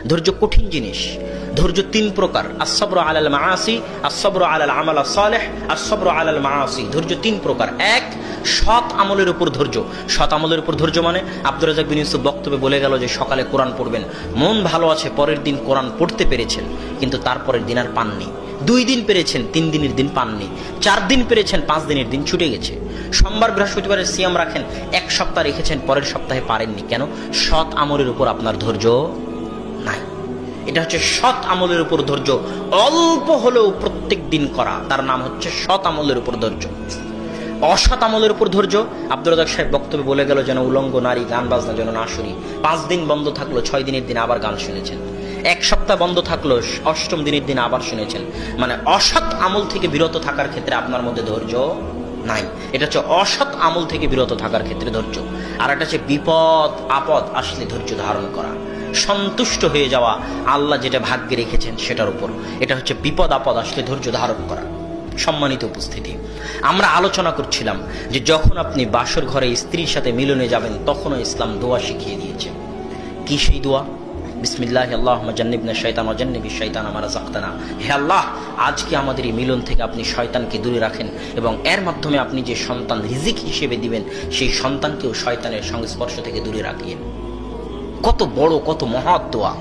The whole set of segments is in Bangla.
ধৈর্য কঠিন জিনিস। ধৈর্য তিন প্রকার, আস-সাবরু আলাল মাআসি, আস-সাবরু আলাল আমাল সালেহ, আস-সাবরু আলাল মাআসি। ধৈর্য তিন প্রকার। এক, সৎ আমলের উপর ধৈর্য। সৎ আমলের উপর ধৈর্য মানে আব্দুর রাজ্জাক বিন ইউসুফ বক্তব্যে বলে গেল যে সকালে কোরআন পড়বেন, মন ভালো আছে, পরের দিন কোরআন পড়তে পেরেছেন, কিন্তু তারপরের দিন আর পাননি। 2 দিন পেরেছেন, 3 দিনের দিন পাননি। 4 দিন পেরেছেন, 5 দিনের দিন ছুটে গেছে। সোমবার বৃহস্পতিবারের সিয়াম রাখেন, 1 সপ্তাহ রেখেছেন, পরের সপ্তাহে পারেননি। কেন? সৎ আমলের উপর আপনার ধৈর্য নাই। এটা হচ্ছে সৎ আমলের উপর ধৈর্য, অল্প হলেও প্রত্যেক দিন করা, তার নাম হচ্ছে সৎ আমলের উপর ধৈর্য। অসৎ আমলের উপর ধৈর্য, আব্দুর রাজ্জাক সাহেব বক্তব্যে বলে গেল যেন উলঙ্গ নারী গান বাজনা যেন না শুনি। 5 দিন বন্ধ থাকলো, 6 দিনের দিন আবার গান শুনেছেন। 1 সপ্তাহ বন্ধ থাকলো, 8ম দিনের দিন আবার শুনেছেন। মানে অসৎ আমল থেকে বিরত থাকার ক্ষেত্রে আপনার মধ্যে ধৈর্য নাই। এটা হচ্ছে অসৎ আমল থেকে বিরত থাকার ক্ষেত্রে ধৈর্য। আর এটা হচ্ছে বিপদ আপদ আসলে ধৈর্য ধারণ করা, সন্তুষ্ট হয়ে যাওয়া আল্লাহ যেটা ভাগ্যে রেখেছেন সেটার উপর। এটা হচ্ছে বিপদ আপদ আসলে ধৈর্য ধারণ করা। সম্মানিত উপস্থিতি, আমরা আলোচনা করছিলাম যে যখন আপনি বাসর ঘরে স্ত্রীর সাথে মিলনে যাবেন তখনও ইসলাম দোয়া শিখিয়ে দিয়েছে। কি সেই দোয়া? বিসমিল্লাহি আল্লাহুম্মা জান্নিবনা শাইতান ওয়া জান্নিবিশ শাইতানা মা রাযাকতানা। হে আল্লাহ, আজকে আমাদের এই মিলন থেকে আপনি শয়তানকে দূরে রাখেন এবং এর মাধ্যমে আপনি যে সন্তান রিজিক হিসেবে দিবেন সেই সন্তানকেও শয়তানের সংস্পর্শ থেকে দূরে রাখিয়েন। কত বড়, কত মহৎ দোয়া।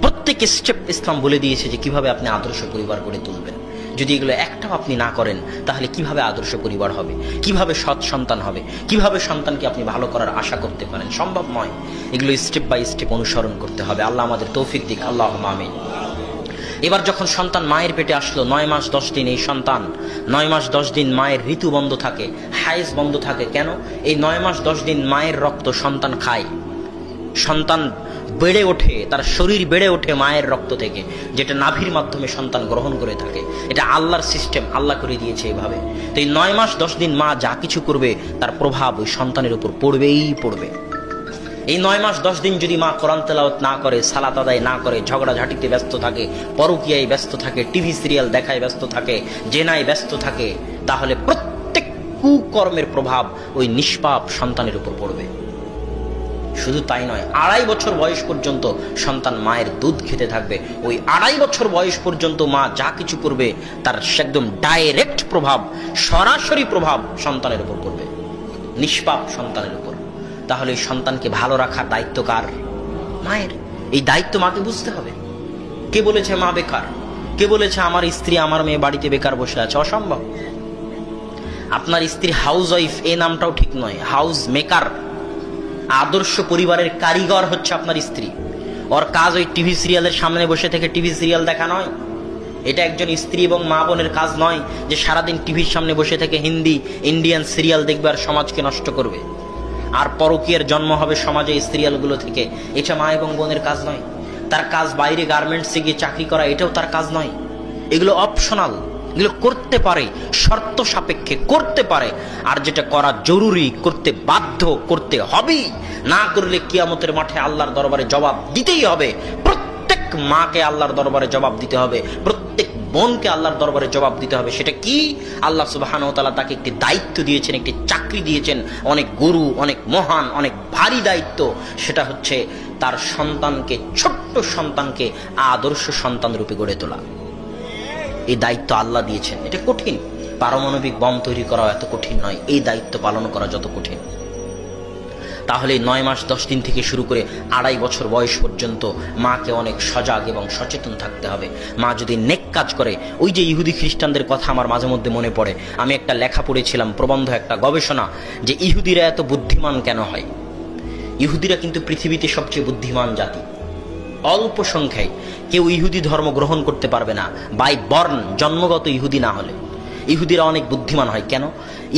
প্রত্যেক স্টেপ ইসলাম বলে দিয়েছে যে কিভাবে আপনি আদর্শ পরিবার গড়ে তুলবেন। যদি এগুলো একটাও আপনি না করেন তাহলে কিভাবে আদর্শ পরিবার হবে, কিভাবে সৎ সন্তান হবে, কিভাবে সন্তানকে আপনি ভালো করার আশা করতে পারেন? সম্ভব নয়। এগুলো স্টেপ বাই স্টেপ অনুসরণ করতে হবে। আল্লাহ আমাদের তৌফিক দিক, আল্লাহুম্মা আমিন। এবার যখন সন্তান মায়ের পেটে আসলো, 9 মাস 10 দিন এই সন্তান, 9 মাস 10 দিন মায়ের ঋতু বন্ধ থাকে, হাইজ বন্ধ থাকে। কেন? এই 9 মাস 10 দিন মায়ের রক্ত সন্তান খায়। সন্তান বেড়ে ওঠে, তার শরীর বেড়ে ওঠে মায়ের রক্ত থেকে, যেটা নাভির মাধ্যমে সন্তান গ্রহণ করে থাকে। এটা আল্লাহর সিস্টেম, আল্লাহ করে দিয়েছে এভাবে। তো এই 9 মাস 10 দিন মা যা কিছু করবে তার প্রভাব ওই সন্তানের উপর পড়বেই পড়বে। এই 9 মাস 10 দিন যদি মা কোরআন তেলাওয়াত না করে, সালাত আদায় না করে, ঝগড়াঝাটিতে ব্যস্ত থাকে, পরকীয়ায় ব্যস্ত থাকে, টিভি সিরিয়াল দেখায় ব্যস্ত থাকে, জেনায় ব্যস্ত থাকে, তাহলে প্রত্যেক কুকর্মের প্রভাব ওই নিষ্পাপ সন্তানের উপর পড়বে। শুধু তাই নয়, 2.5 বছর বয়স পর্যন্ত সন্তান মায়ের দুধ খেতে থাকবে। ওই 2.5 বছর বয়স পর্যন্ত মা যা কিছু করবে তার একদম ডাইরেক্ট প্রভাব, সরাসরি প্রভাব সন্তানের উপর পড়বে, নিষ্পাপ সন্তানের উপর। তাহলে এই সন্তানকে ভালো রাখার দায়িত্ব কার? মায়ের। এই দায়িত্ব মাকে বুঝতে হবে। কে বলেছে মা বেকার? কে বলেছে আমার স্ত্রী, আমার মেয়ে বাড়িতে বেকার বসে আছে? অসম্ভব। আপনার স্ত্রী হাউস ওয়াইফ এই নামটাও ঠিক নয়, হাউস মেকার। আদর্শ পরিবারের কারিগর হচ্ছে আপনার স্ত্রী। ওর কাজ ওই টিভি সিরিয়ালের সামনে বসে থেকে টিভি সিরিয়াল দেখা নয়। এটা একজন স্ত্রী এবং মা বোনের কাজ নয় যে সারাদিন টিভির সামনে বসে থেকে হিন্দি ইন্ডিয়ান সিরিয়াল দেখবে আর সমাজকে নষ্ট করবে, আর পরকীয়ার জন্ম হবে সমাজে এই সিরিয়ালগুলো থেকে। এটা মা এবং বোনের কাজ নয়। তার কাজ বাইরে গার্মেন্টসে গিয়ে চাকরি করা, এটাও তার কাজ নয়। এগুলো অপশনাল, এগুলো করতে পারে, শর্ত সাপেক্ষে করতে পারে। আর যেটা করা জরুরি, করতে বাধ্য, করতে হবেই, না করলে কিয়ামতের মাঠে আল্লাহর দরবারে জবাব দিতেই হবে। প্রত্যেক মাকে আল্লাহর দরবারে জবাব দিতে হবে, প্রত্যেক বোনকে আল্লাহর দরবারে জবাব দিতে হবে। সেটা কি? আল্লাহ সুবহানাহু ওয়া তাআলা তাকে একটি দায়িত্ব দিয়েছেন, একটি চাকরি দিয়েছেন, অনেক গুরু, অনেক মহান, অনেক ভারী দায়িত্ব। সেটা হচ্ছে তার সন্তানকে, ছোট্ট সন্তানকে আদর্শ সন্তান রূপে গড়ে তোলা। এই দায়িত্ব আল্লাহ দিয়েছেন। এটা কঠিন। পারমাণবিক বম তৈরি করা এত কঠিন নয়, এই দায়িত্ব পালন করা যত কঠিন। তাহলে 9 মাস 10 দিন থেকে শুরু করে 2.5 বছর বয়স পর্যন্ত মাকে অনেক সজাগ এবং সচেতন থাকতে হবে। মা যদি নেক কাজ করে, ওই যে ইহুদি খ্রিস্টানদের কথা আমার মাঝে মধ্যে মনে পড়ে। আমি একটা লেখা পড়েছিলাম, প্রবন্ধ, একটা গবেষণা, যে ইহুদিরা এত বুদ্ধিমান কেন হয়। ইহুদিরা কিন্তু পৃথিবীতে সবচেয়ে বুদ্ধিমান জাতি। অল্প সংখ্যায় কেউ ইহুদি ধর্ম গ্রহণ করতে পারবে না বাই বর্ন, জন্মগত ইহুদি না হলে। ইহুদিরা অনেক বুদ্ধিমান হয়। কেন?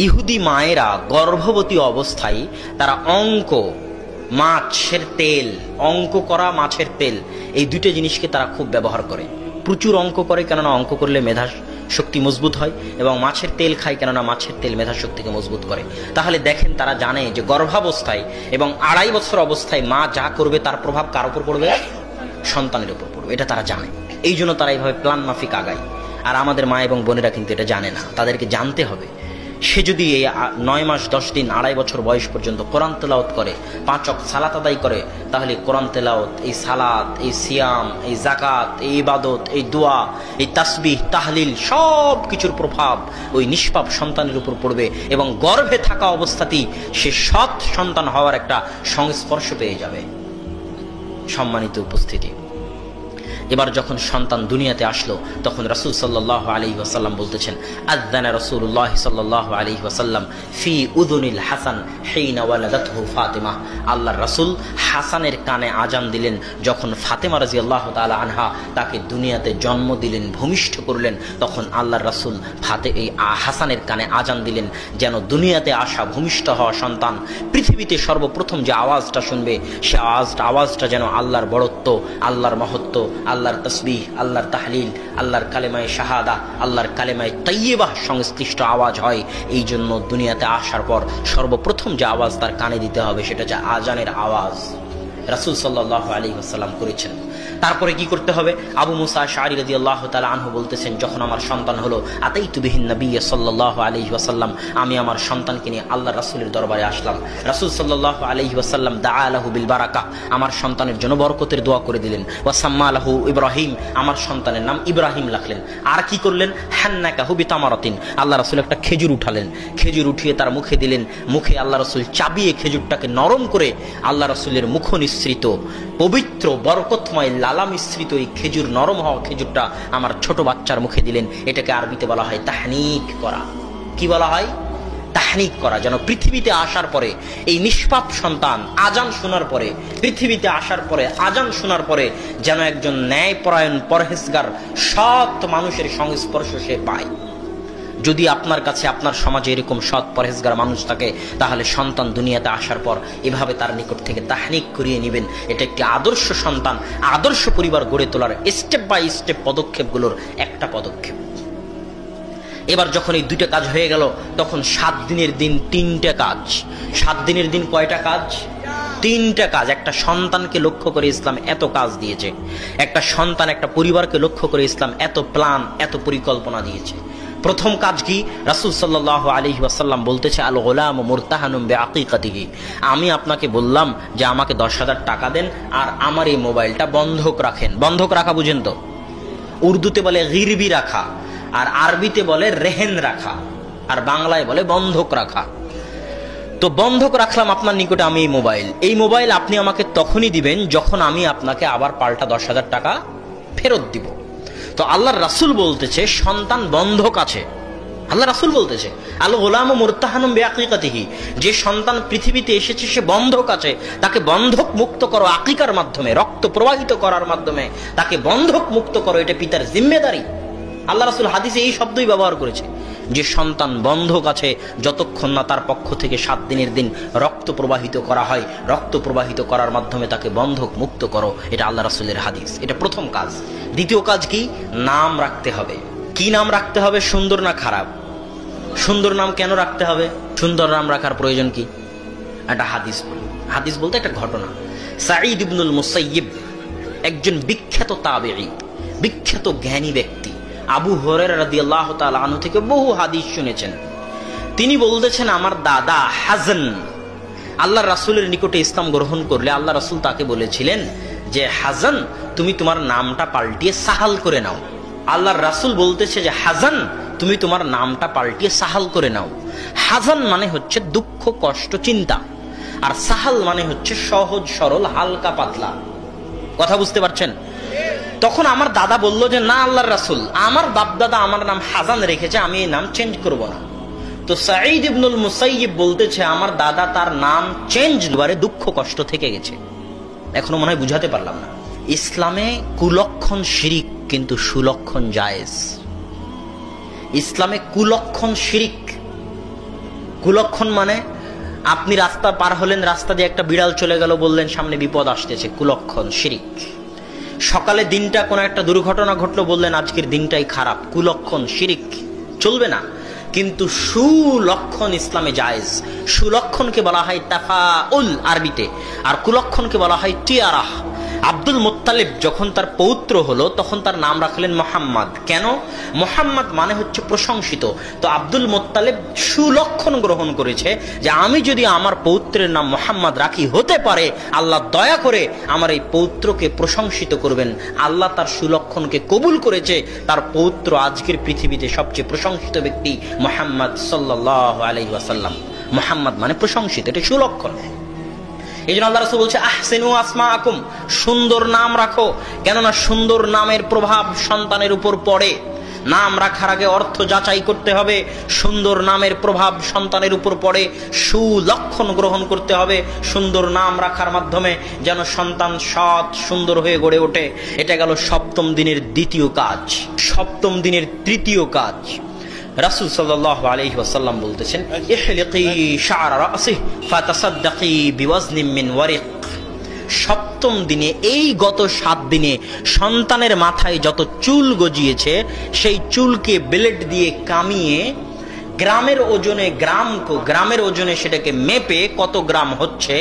ইহুদি মায়েরা গর্ভবতী অবস্থায় তারা অঙ্ক, মাছের তেল, অঙ্ক করা মাছের তেল, এই দুটো জিনিসকে তারা খুব ব্যবহার করে। প্রচুর অঙ্ক করে, কেননা অঙ্ক করলে মেধা শক্তি মজবুত হয়, এবং মাছের তেল খায়, কেননা মাছের তেল মেধা শক্তিকে মজবুত করে। তাহলে দেখেন, তারা জানে যে গর্ভাবস্থায় এবং 2.5 বছর অবস্থায় মা যা করবে তার প্রভাব কার উপর পড়বে? সন্তানের উপর পড়বে। এটা তারা জানে। এই জন্য তারা এইভাবে প্ল্যান মাফিক আগায়। আর আমাদের মা এবং বোনেরা কিন্তু এটা জানে না, তাদেরকে জানতে হবে। সে যদি এই 9 মাস 10 দিন 2.5 বছর বয়স পর্যন্ত কোরআন তেলাওয়াত করে, 5 ওয়াক্ত সালাত আদায় করে, তাহলে কোরআন তেলাওয়াত, এই সালাত, এই সিয়াম, এই যাকাত, এই ইবাদত, এই দোয়া, এই তাসবিহ, তাহলিল সব কিছুর প্রভাব ওই নিষ্পাপ সন্তানের উপর পড়বে এবং গর্ভে থাকা অবস্থাতেই সে সৎ সন্তান হওয়ার একটা সংস্পর্শ পেয়ে যাবে। সম্মানিত উপস্থিতি, এবার যখন সন্তান দুনিয়াতে আসলো তখন রাসূল সাল্লাল্লাহু আলাইহি ওয়াসাল্লাম বলতেছেন, আযানা রাসূলুল্লাহ সাল্লাল্লাহু আলাইহি ওয়াসাল্লাম ফি উযুনিল হাসান হিনা ওয়ালাদাতহু ফাতিমা। আল্লাহর রাসূল হাসানের কানে আজান দিলেন যখন ফাতেমা রাদিয়াল্লাহু তাআলা আনহা তাকে দুনিয়াতে জন্ম দিলেন, ভূমিষ্ঠ করলেন। তখন আল্লাহর রাসূল এই হাসানের কানে আজান দিলেন যেন দুনিয়াতে আসা ভূমিষ্ঠ হওয়া সন্তান পৃথিবীতে সর্বপ্রথম যে আওয়াজটা শুনবে সে আওয়াজটা যেন আল্লাহর বড়ত্ব, আল্লাহর মহত্ব, আল্লাহর তসবিহ, আল্লাহর তাহলিল, আল্লাহর কালেমায়ে শাহাদা, আল্লাহর কালেমায়ে তাইয়্যিবাহ সংশ্লিষ্ট আওয়াজ হয়। এই জন্য দুনিয়াতে আসার পর সর্বপ্রথম যে আওয়াজ তার কানে দিতে হবে সেটা হচ্ছে আজানের আওয়াজ। রাসূল সাল্লাল্লাহু আলাইহি ওয়াসাল্লাম করেছেন। তারপরে কি করতে হবে? আবু মুসা আশআরী রাদিয়াল্লাহু তাআলা আনহু বলতেছেন, যখন আমার সন্তান হলো, আতাইতু বিহিন নবী সাল্লাল্লাহু আলাইহি ওয়াসাল্লাম, আমি আমার সন্তানকে নিয়ে আল্লাহর রাসূলের দরবারে আসলাম। রাসূল সাল্লাল্লাহু আলাইহি ওয়াসাল্লাম দাআ লাহু বিল বারাকা, আমার সন্তানের জন্য বরকতের দোয়া করে দিলেন। ওয়া সাম্মা লাহু ইব্রাহিম, আমার সন্তানের নাম ইব্রাহিম রাখলেন। আর কি করলেন? হান্নাকাহু বিতামারাতিন, আল্লাহ রাসূল একটা খেজুর উঠালেন, খেজুর উঠিয়ে তার মুখে দিলেন। মুখে আল্লাহ রাসূল চাবিয়ে খেজুরটাকে নরম করে আল্লাহ রাসূলের মুখ নিঃসৃত পবিত্র বরকতময় লালা মিশ্রিত এই খেজুর, নরম হওয়া খেজুরটা আমার ছোট বাচ্চার মুখে দিলেন। এটাকে আরবিতে বলা হয় তাহনিক করা। কি বলা হয়? তাহনিক করা। যেন পৃথিবীতে আসার পরে এই নিষ্পাপ সন্তান আজান শোনার পরে, পৃথিবীতে আসার পরে আজান শোনার পরে যেন একজন ন্যায়পরায়ণ পরহেজগার সৎ মানুষের সংস্পর্শ সে পায়। যদি আপনার কাছে, আপনার সমাজে এরকম সৎ পরহেজগার মানুষ থাকে, তাহলে সন্তান দুনিয়াতে আসার পর এভাবে তার নিকট থেকে তাহনিক করিয়ে নেবেন। এটা একটি আদর্শ সন্তান, আদর্শ পরিবার গড়ে তোলার স্টেপ বাই স্টেপ পদক্ষেপগুলোর একটা পদক্ষেপ। এবার যখন এই 2টা কাজ হয়ে গেল, তখন 7 দিনের দিন 3টা কাজ। 7 দিনের দিন কয়টা কাজ? 3টা কাজ। একটা সন্তানকে লক্ষ্য করে ইসলাম এত কাজ দিয়েছে, একটা সন্তান, একটা পরিবারকে লক্ষ্য করে ইসলাম এত প্ল্যান, এত পরিকল্পনা দিয়েছে। প্রথম কাজ কি? রাসূল সাল্লাল্লাহু আলাইহি ওয়াসাল্লাম বলতেছে, আল গোলাম মুরতাহানুম বিআকিকাতিহি, আমি আপনাকে বললাম যে আমাকে 10,000 টাকা দেন আর আমার এই মোবাইলটা বন্ধক রাখেন। বন্ধক রাখা বুঝেন তো? উর্দুতে বলে গিরবি রাখা, আর আরবিতে বলে রেহেন রাখা, আর বাংলায় বলে বন্ধক রাখা। তো বন্ধক রাখলাম আপনার নিকটে আমি এই মোবাইল আপনি আমাকে তখনই দিবেন যখন আমি আপনাকে আবার পাল্টা 10,000 টাকা ফেরত দিব। তো আল্লাহর রাসূল বলতেছে সন্তান বন্ধক আছে। আল্লাহ রাসূল বলতেছে আল গোলাম মুরতাহানুম বিআকিকাতিহি, যে সন্তান পৃথিবীতে এসেছে সে বন্ধক আছে, তাকে বন্ধক মুক্ত করো আকিকার মাধ্যমে, রক্ত প্রবাহিত করার মাধ্যমে তাকে বন্ধক মুক্ত করো। এটা পিতার জিম্মেদারি। আল্লাহ রাসূল হাদিসে এই শব্দই ব্যবহার করেছে যে সন্তান বন্ধক আছে যতক্ষণ না তার পক্ষ থেকে 7 দিনের দিন রক্ত প্রবাহিত করা হয়, রক্ত প্রবাহিত করার মাধ্যমে তাকে বন্ধক মুক্ত করো। এটা আল্লাহ রাসূলের হাদিস। এটা প্রথম কাজ। দ্বিতীয় কাজ কি? নাম রাখতে হবে। কি নাম রাখতে হবে? সুন্দর না খারাপ? সুন্দর নাম কেন রাখতে হবে? সুন্দর নাম রাখার প্রয়োজন কি? একটা হাদিস বলতে একটা ঘটনা। সাঈদ ইবনুল মুসাইয়িব একজন বিখ্যাত তাবেঈ, বিখ্যাত জ্ঞানী ব্যক্তি, আবু হুরায়রা রাদিয়াল্লাহু তাআলা আনহু থেকে বহু হাদিস শুনেছেন। তিনি বলতেছেন, আমার দাদা হাজান আল্লাহর রাসূলের নিকটে ইসলাম গ্রহণ করলে আল্লাহ রাসূল তাকে বলেছিলেন যে হাজান তুমি তোমার নামটা পাল্টিয়ে সাহাল করে নাও। আল্লাহর রাসূল বলতেছে যে হাজান তুমি তোমার নামটা পাল্টিয়ে সাহাল করে নাও। হাজান মানে হচ্ছে দুঃখ, কষ্ট, চিন্তা, আর সাহাল মানে হচ্ছে সহজ সরল, হালকা পাতলা। কথা বুঝতে পারছেন? তখন আমার দাদা বলল যে না আল্লাহর রাসূল, আমার বাপদাদা আমার নাম হাজান রেখেছে, আমি এই নাম চেঞ্জ করব না। তো সাঈদ ইবনুল মুসাইয়িব বলতেছে আমার দাদা তার নাম চেঞ্জ করে দুঃখ কষ্ট থেকে গেছে। এখনো মনে হয় বুঝাতে পারলাম না। ইসলামে কুলক্ষণ শিরিক কিন্তু সুলক্ষণ জায়েজ। ইসলামে কুলক্ষণ শিরিক। কুলক্ষণ মানে আপনি রাস্তা পার হলেন, রাস্তা দিয়ে একটা বিড়াল চলে গেল, বললেন সামনে বিপদ আসতেছে, কুলক্ষণ শিরিক। সকালে দিনটা কোনো একটা দুর্ঘটনা ঘটলো, বললেন আজকের দিনটাই খারাপ, কুলক্ষণ শিরিক, চলবে না। কিন্তু সুলক্ষণ ইসলামে জায়েজ। সুলক্ষণকে বলা হয় তাফাউল আরবিতে, আর কুলক্ষণকে বলা হয় তিয়ারাহ। আব্দুল মুত্তালিব যখন তার পৌত্র হলো তখন তার নাম রাখলেন মোহাম্মদ। কেন? মোহাম্মদ মানে হচ্ছে প্রশংসিত। তো আব্দুল মুত্তালিব সুলক্ষণ গ্রহণ করেছে যে আমি যদি আমার পৌত্রের নাম মোহাম্মদ রাখি, হতে পারে আল্লাহ দয়া করে আমার এই পৌত্রকে প্রশংসিত করবেন। আল্লাহ তার সুলক্ষণকে কবুল করেছে, তার পৌত্র আজকের পৃথিবীতে সবচেয়ে প্রশংসিত ব্যক্তি মুহাম্মদ সাল্লাল্লাহু আলাইহি ওয়াসাল্লাম। মুহাম্মদ মানে প্রশংসিত, এটা সুলক্ষণ। এই জন্য আল্লাহ রাসূল বলছে আহসিনু আসমাআকুম, সুন্দর নাম রাখো। কেননা সুন্দর নামের প্রভাব সন্তানের উপর পড়ে। নাম রাখার আগে অর্থ যাচাই করতে হবে, সুন্দর নামের প্রভাব সন্তানের উপর পড়ে, সুলক্ষণ গ্রহণ করতে হবে সুন্দর নাম রাখার মাধ্যমে, যেন সন্তান সৎ সুন্দর হয়ে গড়ে ওঠে। এটা গেল সপ্তম দিনের দ্বিতীয় কাজ। সপ্তম দিনের তৃতীয় কাজ, রাসূল সাল্লাল্লাহু আলাইহি ওয়াসাল্লাম বলতেছেন ইহলিকি শা'রা রাসিহি ফাতাসাদ্দাকি বিওয়াজনিন মিন ওয়ারিক। সপ্তম দিনে, এই গত 7 দিনে সন্তানের মাথায় যত চুল গজিয়েছে সেই চুলকে ব্লেড দিয়ে কামিয়ে গ্রামের ওজনে সেটাকে মেপে কত গ্রাম হচ্ছে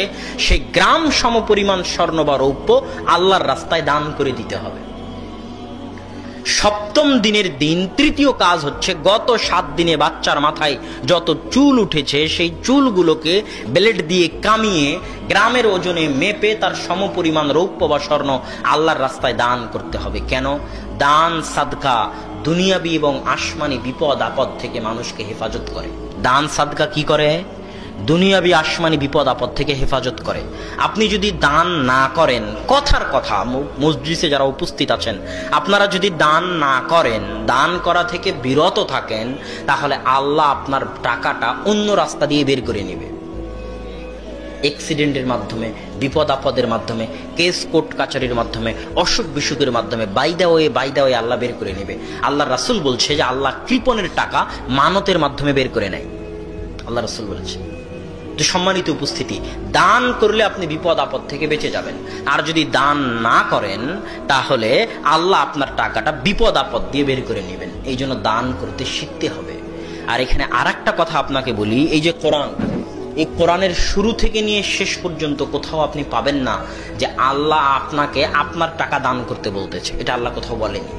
সেই গ্রাম সমপরিমাণ স্বর্ণ বা রৌপ্য আল্লাহর রাস্তায় দান করে দিতে হবে। সপ্তম দিনের দিন তৃতীয় কাজ হচ্ছে গত 7 দিনে বাচ্চার মাথায় যত চুল উঠেছে সেই চুলগুলোকে ব্লেড দিয়ে কামিয়ে গ্রামের ওজনে মেপে তার সমপরিমাণ রৌপ্য বা স্বর্ণ আল্লাহর রাস্তায় দান করতে হবে। কেন? দান সাদকা দুনিয়াবি এবং আসমানি বিপদ আপদ থেকে মানুষকে হেফাজত করে। দান সাদকা কি করে? দুনিয়াবি আসমানি বিপদ আপদ থেকে হেফাজত করে। আপনি যদি দান না করেন, কথার কথা, মসজিদে যারা উপস্থিত আছেন আপনারা যদি দান না করেন, দান করা থেকে বিরত থাকেন, তাহলে আল্লাহ আপনার টাকাটা অন্য রাস্তা দিয়ে বের করে নেবে। অ্যাক্সিডেন্টের মাধ্যমে, বিপদ আপদের মাধ্যমে, কেস কোর্ট কাচারির মাধ্যমে, অসুখ বিসুখের মাধ্যমে, বাইদা হয়ে আল্লাহ বের করে নেবে। আল্লাহ রাসূল বলছে যে আল্লাহ কৃপণের টাকা মানতের মাধ্যমে বের করে নেয়। আল্লাহ রাসূল বলেছে। তো সম্মানিত উপস্থিতি, দান করলে আপনি বিপদ আপদ থেকে বেঁচে যাবেন। আর যদি দান না করেন তাহলে আল্লাহ আপনার টাকাটা বিপদ আপদ দিয়ে বের করে নেবেন। এই জন্য দান করতে শিখতে হবে। আর এখানে আরেকটা কথা আপনাকে বলি, এই যে কোরআন, এই কোরআনের শুরু থেকে নিয়ে শেষ পর্যন্ত কোথাও আপনি পাবেন না যে আল্লাহ আপনাকে আপনার টাকা দান করতে বলতেছে। এটা আল্লাহ কোথাও বলেনি।